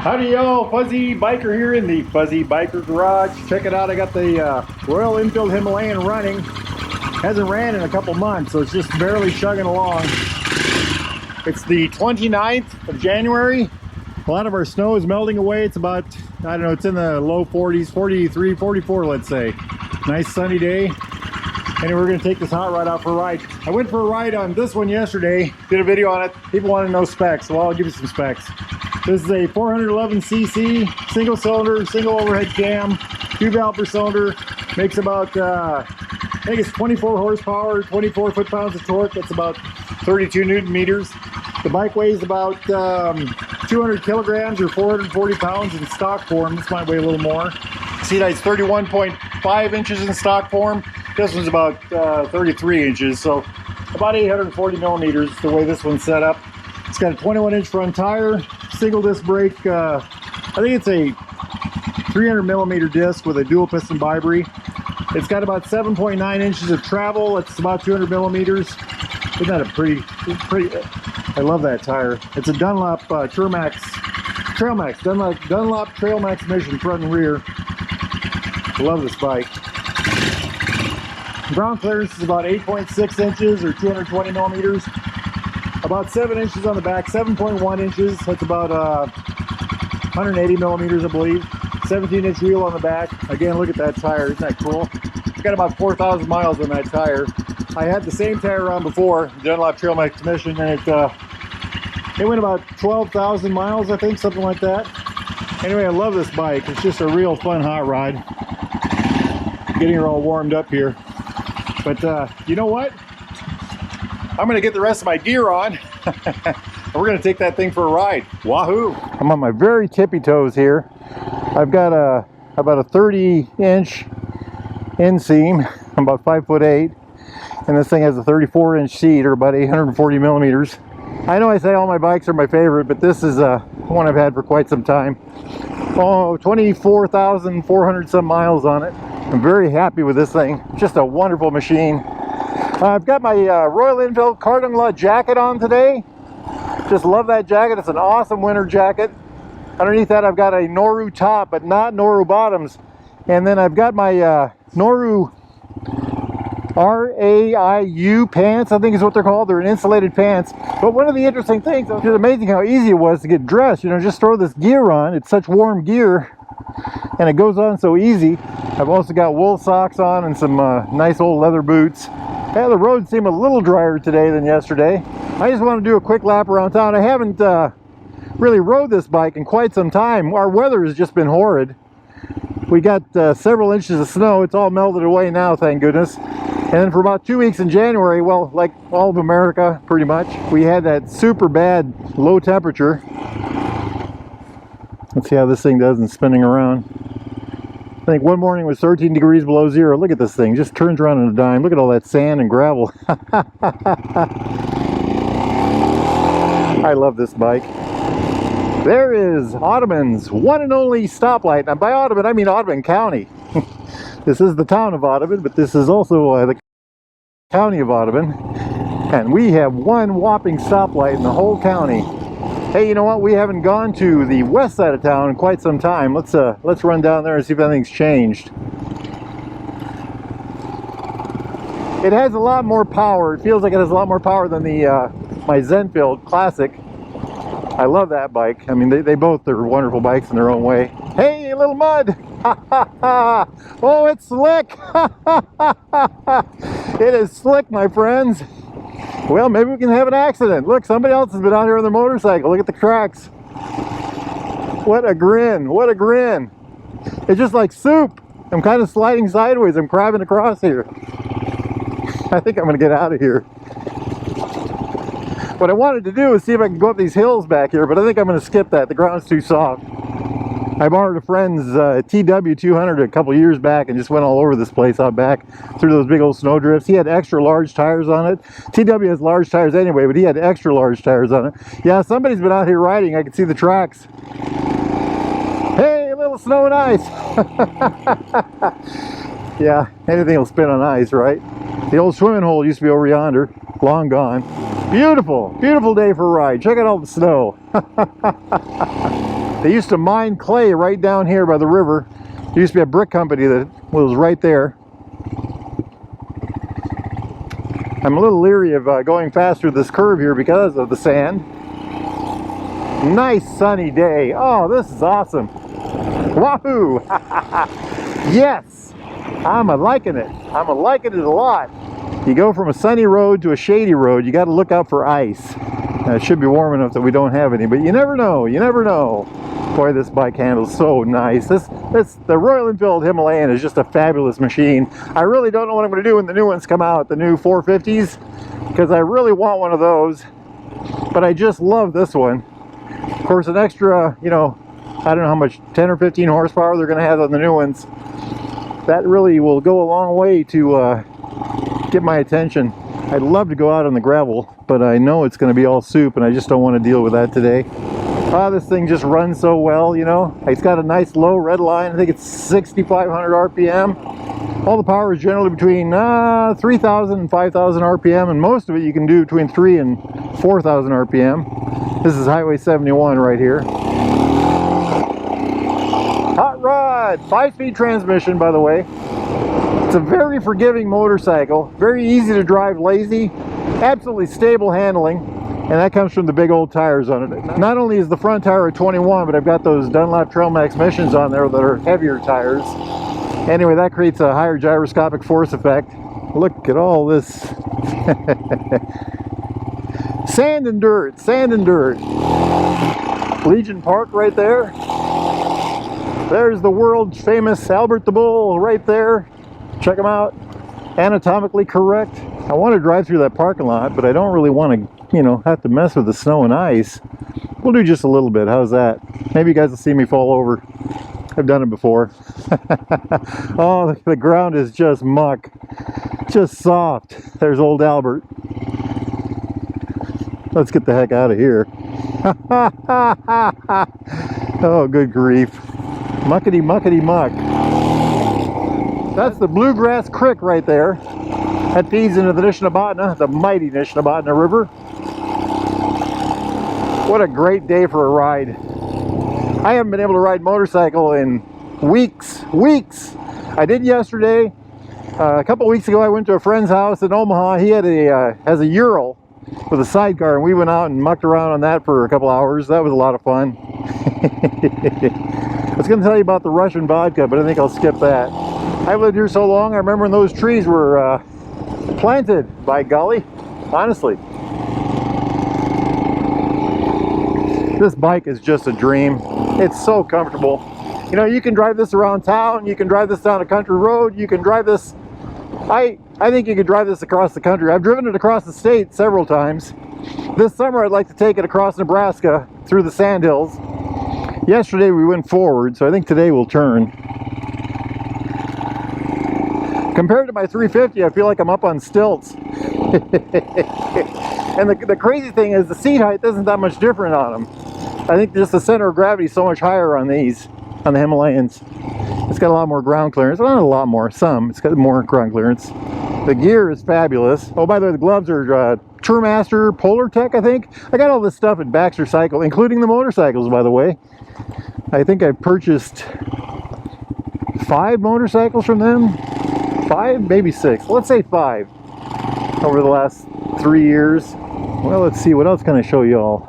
Howdy y'all, Fuzzy Biker here in the Fuzzy Biker Garage. Check it out, I got the Royal Enfield Himalayan running. Hasn't ran in a couple months, so it's just barely chugging along. It's the 29th of January. A lot of our snow is melting away. It's about, I don't know, it's in the low 40s, 43, 44, let's say. Nice sunny day. And we're gonna take this hot rod out for a ride. I went for a ride on this one yesterday, did a video on it. People want to know specs, so I'll give you some specs. This is a 411cc, single cylinder, single overhead cam, 2 valve per cylinder, makes about, I think it's 24 horsepower, 24 foot-pounds of torque. That's about 32 Newton meters. The bike weighs about 200 kilograms or 440 pounds in stock form. This might weigh a little more. Seat height's 31.5 inches in stock form. This one's about 33 inches, so about 840 millimeters the way this one's set up. It's got a 21-inch front tire, single disc brake. I think it's a 300 millimeter disc with a dual piston bi-brake. It's got about 7.9 inches of travel. It's about 200 millimeters. Isn't that a pretty? I love that tire. It's a Dunlop Trailmax Trailmax Mission front and rear. I love this bike. Ground clearance is about 8.6 inches or 220 millimeters. About 7 inches on the back, 7.1 inches. That's about 180 millimeters, I believe. 17-inch wheel on the back. Again, look at that tire. Isn't that cool? It's got about 4,000 miles on that tire. I had the same tire on before, Dunlop Trailmax Mission, and it went about 12,000 miles, I think, something like that. Anyway, I love this bike. It's just a real fun hot ride. Getting her all warmed up here. But you know what? I'm gonna get the rest of my gear on. We're gonna take that thing for a ride. Wahoo! I'm on my very tippy toes here. I've got about a 30-inch inseam. I'm about 5'8", and this thing has a 34-inch seat, or about 840 millimeters. I know I say all my bikes are my favorite, but this is one I've had for quite some time. Oh, 24,400 some miles on it. I'm very happy with this thing. Just a wonderful machine. I've got my Royal Enfield Cardon Law jacket on today. Just love that jacket. It's an awesome winter jacket. Underneath that I've got a Noru top, but not Noru bottoms. And then I've got my Noru RAIU pants, I think is what they're called. They're an insulated pants. But one of the interesting things, it's amazing how easy it was to get dressed. You know, just throw this gear on. It's such warm gear, and it goes on so easy. I've also got wool socks on and some nice old leather boots. Yeah, the roads seem a little drier today than yesterday. I just want to do a quick lap around town. I haven't really rode this bike in quite some time. Our weather has just been horrid. We got several inches of snow. It's all melted away now, thank goodness. And then for about 2 weeks in January, well, like all of America, pretty much, we had that super bad low temperature. Let's see how this thing does in spinning around. I think one morning was 13 degrees below zero. Look at this thing, just turns around on a dime. Look at all that sand and gravel. I love this bike. There is Audubon's one and only stoplight. And by Audubon, I mean Audubon County. This is the town of Audubon, but this is also the county of Audubon. And we have one whopping stoplight in the whole county. Hey, you know what? We haven't gone to the west side of town in quite some time. Let's run down there and see if anything's changed. It has a lot more power. It feels like it has a lot more power than the my Zenfield Classic. I love that bike. I mean, they both are wonderful bikes in their own way. Hey, a little mud! Oh, it's slick! It is slick, my friends. Well, maybe we can have an accident. Look, somebody else has been out here on their motorcycle. Look at the cracks. What a grin. What a grin. It's just like soup. I'm kind of sliding sideways. I'm crabbing across here. I think I'm going to get out of here. What I wanted to do is see if I can go up these hills back here, but I think I'm going to skip that. The ground's too soft. I borrowed a friend's TW200 a couple years back and just went all over this place out back through those big old snow drifts. He had extra large tires on it. TW has large tires anyway, but he had extra large tires on it. Yeah, somebody's been out here riding. I can see the tracks. Hey, a little snow and ice. Yeah, anything will spin on ice, right? The old swimming hole used to be over yonder. Long gone. Beautiful, beautiful day for a ride. Check out all the snow. They used to mine clay right down here by the river. There used to be a brick company that was right there. I'm a little leery of going faster this curve here because of the sand. Nice sunny day. Oh, this is awesome. Wahoo! Yes! I'm liking it. I'm liking it a lot. You go from a sunny road to a shady road, you got to look out for ice. It should be warm enough that we don't have any, but you never know. You never know. Boy, this bike handles so nice. The Royal Enfield Himalayan is just a fabulous machine. I really don't know what I'm going to do when the new ones come out, the new 450s, because I really want one of those. But I just love this one. Of course, an extra, you know, I don't know how much, 10 or 15 horsepower they're going to have on the new ones. That really will go a long way to get my attention. I'd love to go out on the gravel, but I know it's going to be all soup, and I just don't want to deal with that today. This thing just runs so well, you know. It's got a nice low red line. I think it's 6,500 RPM. All the power is generally between 3,000 and 5,000 RPM, and most of it you can do between 3 and 4,000 RPM. This is Highway 71 right here. Hot rod! 5-speed transmission, by the way. It's a very forgiving motorcycle, very easy to drive, lazy, absolutely stable handling, and that comes from the big old tires on it. Not only is the front tire a 21, but I've got those Dunlop Trail Max Missions on there that are heavier tires. Anyway, that creates a higher gyroscopic force effect. Look at all this. Sand and dirt, sand and dirt. Legion Park right there. There's the world famous Albert the Bull right there. Check them out. Anatomically correct. I want to drive through that parking lot, but I don't really want to, you know, have to mess with the snow and ice. We'll do just a little bit. How's that? Maybe you guys will see me fall over. I've done it before. Oh, the ground is just muck. Just soft. There's old Albert. Let's get the heck out of here. Oh, good grief. Muckety muckety muck. That's the Bluegrass Creek right there. That feeds into the Nishnabotna, the mighty Nishnabotna River. What a great day for a ride. I haven't been able to ride motorcycle in weeks. I did yesterday. A couple weeks ago I went to a friend's house in Omaha. He had has a Ural with a sidecar, and we went out and mucked around on that for a couple hours. That was a lot of fun. I was going to tell you about the Russian vodka, but I think I'll skip that. I've lived here so long, I remember when those trees were planted, by golly, honestly. This bike is just a dream. It's so comfortable. You know, you can drive this around town, you can drive this down a country road, you can drive this, I think you could drive this across the country. I've driven it across the state several times. This summer I'd like to take it across Nebraska through the sandhills. Yesterday we went forward, so I think today we'll turn. Compared to my 350, I feel like I'm up on stilts. And the crazy thing is the seat height isn't that much different on them. I think just the center of gravity is so much higher on these, on the Himalayans. It's got a lot more ground clearance. Well, not a lot more, some. It's got more ground clearance. The gear is fabulous. Oh, by the way, the gloves are Tourmaster Polar Tech, I think. I got all this stuff at Baxter Cycle, including the motorcycles, by the way. I think I purchased 5 motorcycles from them. 5, maybe 6. Let's say 5 over the last 3 years. Well, let's see, what else can I show y'all?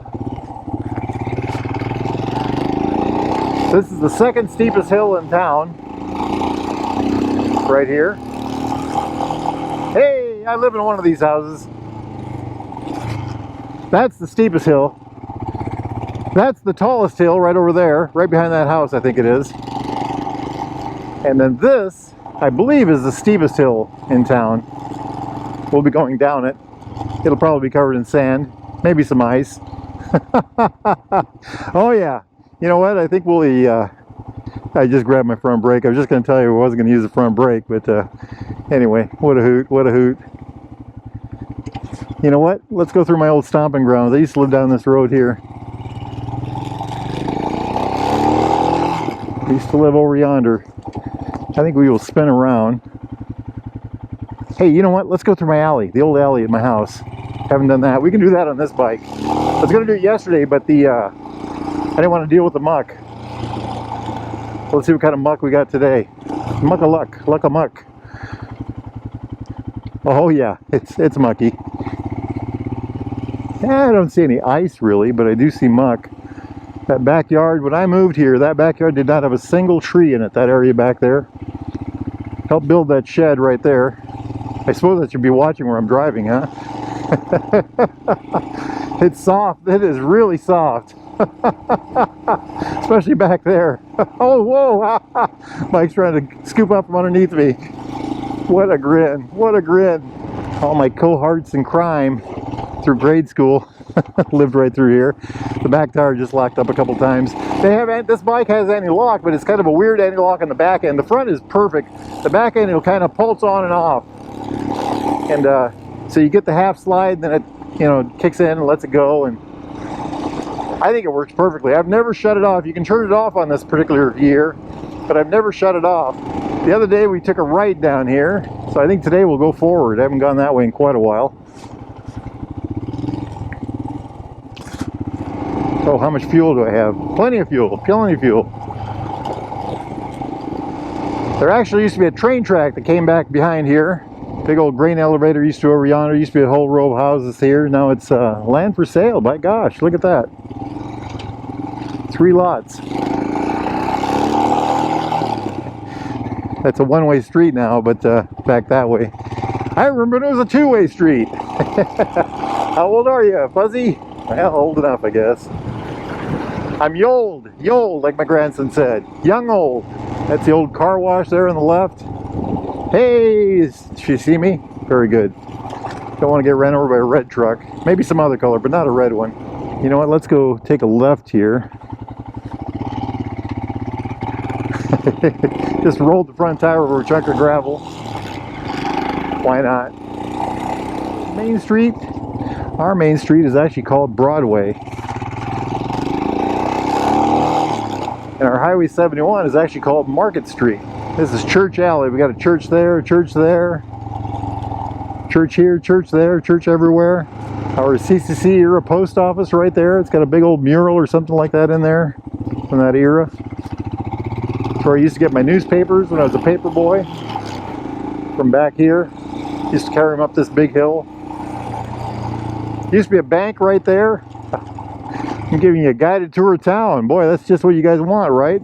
This is the second steepest hill in town. Right here. Hey, I live in one of these houses. That's the steepest hill. That's the tallest hill right over there, right behind that house, I think it is. And then this, I believe, is the steepest hill in town. We'll be going down it. It'll probably be covered in sand, maybe some ice. Oh yeah, you know what? I think we'll. I just grabbed my front brake. I was just going to tell you I wasn't going to use the front brake, but anyway, what a hoot! What a hoot! You know what? Let's go through my old stomping grounds. I used to live down this road here. I used to live over yonder. I think we will spin around. Hey, you know what? Let's go through my alley, the old alley at my house. Haven't done that. We can do that on this bike. I was going to do it yesterday, but I didn't want to deal with the muck. Let's see what kind of muck we got today. Muck-a-luck, luck-a-muck. Oh yeah, it's mucky. I don't see any ice really, but I do see muck. That backyard, when I moved here, that backyard did not have a single tree in it, that area back there. Helped build that shed right there. I suppose I should be watching where I'm driving, huh? It's soft, it is really soft. Especially back there. Oh, whoa! Mike's trying to scoop up from underneath me. What a grin, what a grin. All my cohorts in crime through grade school lived right through here. The back tire just locked up a couple times. This bike has anti-lock, but it's kind of a weird anti-lock on the back end. The front is perfect. The back end, it'll kind of pulse on and off. And so you get the half slide, then it, you know, kicks in and lets it go. And I think it works perfectly. I've never shut it off. You can turn it off on this particular gear, but I've never shut it off. The other day we took a right down here, so I think today we'll go forward. I haven't gone that way in quite a while. So how much fuel do I have? Plenty of fuel, plenty of fuel. There actually used to be a train track that came back behind here. Big old grain elevator used to over yonder. Used to be a whole row of houses here. Now it's land for sale. By gosh, look at that. 3 lots. That's a one-way street now, but back that way. I remember it was a two-way street. How old are you, Fuzzy? Well, old enough, I guess. I'm yold, like my grandson said. Young old. That's the old car wash there on the left. Hey, does she see me? Very good. Don't want to get ran over by a red truck. Maybe some other color, but not a red one. You know what? Let's go take a left here. Just rolled the front tire over a chunk of gravel. Why not? Main Street. Our main street is actually called Broadway. And our Highway 71 is actually called Market Street. This is Church Alley. We got a church there, church there, church here, church there, church everywhere. Our CCC era post office right there. It's got a big old mural or something like that in there from that era. That's where I used to get my newspapers when I was a paper boy. From back here. Used to carry them up this big hill. Used to be a bank right there. I'm giving you a guided tour of town. Boy, that's just what you guys want, right?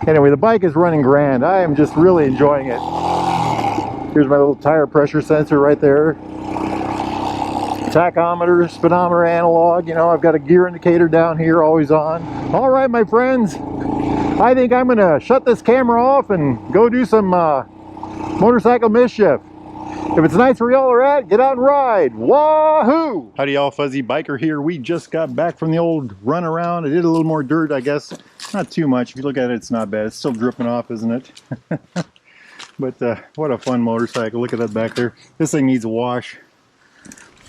Anyway, the bike is running grand. I am just really enjoying it. Here's my little tire pressure sensor right there. Tachometer, speedometer analog. You know, I've got a gear indicator down here, always on. All right, my friends. I think I'm going to shut this camera off and go do some motorcycle mischief. If it's nice where y'all are at, get out and ride. Wahoo! Howdy y'all, Fuzzy Biker here. We just got back from the old run around. I did a little more dirt, I guess. Not too much. If you look at it, it's not bad. It's still dripping off, isn't it? But what a fun motorcycle. Look at that back there. This thing needs a wash.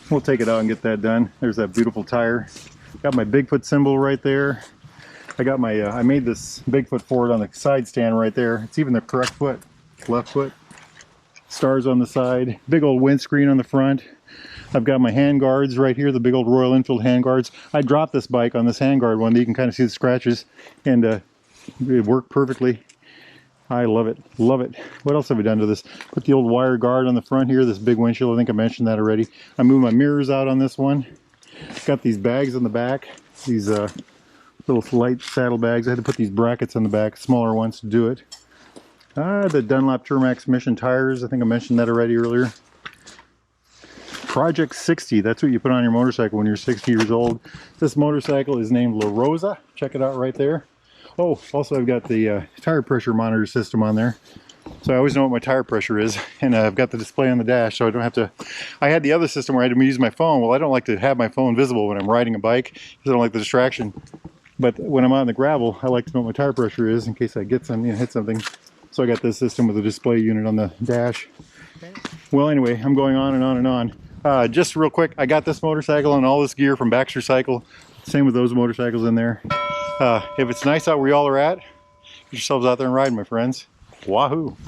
We'll take it out and get that done. There's that beautiful tire. Got my Bigfoot symbol right there. I got my, I made this Bigfoot for it on the side stand right there. It's even the correct foot, left foot. Stars on the side, big old windscreen on the front. I've got my hand guards right here, the big old Royal Enfield hand guards. I dropped this bike on this hand guard one, you can kind of see the scratches, and it worked perfectly. I love it, love it. What else have we done to this? Put the old wire guard on the front here, this big windshield, I think I mentioned that already. I moved my mirrors out on this one. Got these bags on the back, these little light saddle bags. I had to put these brackets on the back, smaller ones to do it. The Dunlop Turmax Mission tires, I think I mentioned that already earlier. Project 60, that's what you put on your motorcycle when you're 60 years old. This motorcycle is named La Rosa. Check it out right there. Oh, also I've got the tire pressure monitor system on there. So I always know what my tire pressure is. And I've got the display on the dash, so I don't have to... I had the other system where I had to use my phone. Well, I don't like to have my phone visible when I'm riding a bike, because I don't like the distraction. But when I'm on the gravel, I like to know what my tire pressure is in case I get something, hit something. So I got this system with a display unit on the dash. Well, anyway, I'm going on and on and on. Just real quick, I got this motorcycle and all this gear from Baxter Cycle. Same with those motorcycles in there. If it's nice out where y'all are at, get yourselves out there and ride, my friends. Wahoo!